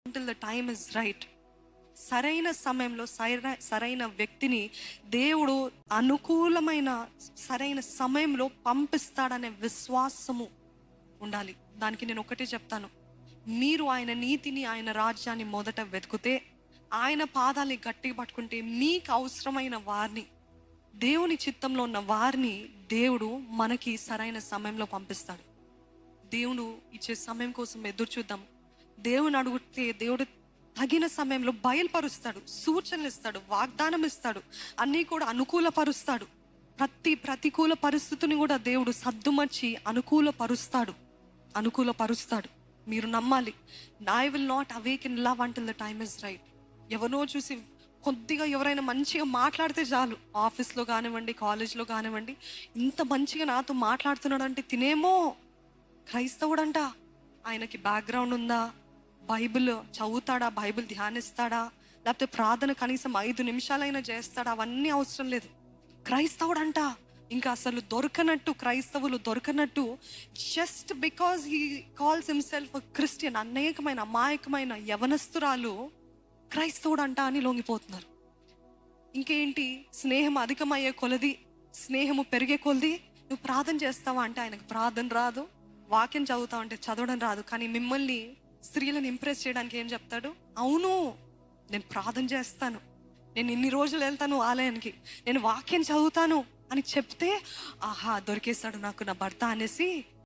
until the time is right. సరైన సమయంలో సరైన వ్యక్తిని దేవుడు అనుకూలమైన సరైన సమయంలో పంపిస్తాడనే విశ్వాసము ఉండాలి. దానికి నేను ఒకటే చెప్తాను, మీరు ఆయన నీతిని ఆయన రాజ్యాన్ని మొదట వెతుకుతే, ఆయన పాదాన్ని గట్టిగా పట్టుకుంటే, మీకు అవసరమైన వారిని, దేవుని చిత్తంలో ఉన్న వారిని దేవుడు మనకి సరైన సమయంలో పంపిస్తాడు. దేవుడు ఇచ్చే సమయం కోసం ఎదురు చూద్దాం. దేవుని అడిగితే దేవుడు తగిన సమయంలో బయలుపరుస్తాడు, సూచనలు ఇస్తాడు, వాగ్దానం ఇస్తాడు, అన్నీ కూడా అనుకూలపరుస్తాడు. ప్రతికూల పరిస్థితిని కూడా దేవుడు సద్దుమర్చి అనుకూలపరుస్తాడు. మీరు నమ్మాలి. I will not awake in love until the time is right. ఎవరినో చూసి కొద్దిగా ఎవరైనా మంచిగా మాట్లాడితే చాలు, ఆఫీస్లో కానివ్వండి, కాలేజ్లో కానివ్వండి, ఇంత మంచిగా నాతో మాట్లాడుతున్నాడు అంటే తినేమో క్రైస్తవుడంట, ఆయనకి బ్యాక్గ్రౌండ్ ఉందా, బైబిల్ చదువుతాడా, బైబిల్ ధ్యానిస్తాడా, లేకపోతే ప్రార్థన కనీసం 5 నిమిషాలైనా చేస్తాడా, అవన్నీ అవసరం లేదు, క్రైస్తవుడంట. ఇంకా అసలు క్రైస్తవులు దొరకనట్టు just because he calls himself Christian, అనేకమైన అమాయకమైన యవనస్తురాలు క్రైస్తవుడంట అని లొంగిపోతున్నారు. ఇంకేంటి, స్నేహం అధికమయ్యే కొలది, స్నేహము పెరిగే కొలది నువ్వు ప్రార్థన చేస్తావా అంటే ఆయనకు ప్రార్థన రాదు, వాక్యం చదువుతావు అంటే చదవడం రాదు. కానీ మిమ్మల్ని స్త్రీలను ఇంప్రెస్ చేయడానికి ఏం చెప్తాడు, అవును నేను ప్రార్థన చేస్తాను, నేను ఇన్ని రోజులు వెళ్తాను ఆలయానికి, నేను వాక్యం చదువుతాను అని చెప్తే, ఆహా దొరికేస్తాడు నాకు నా భర్త అనేసి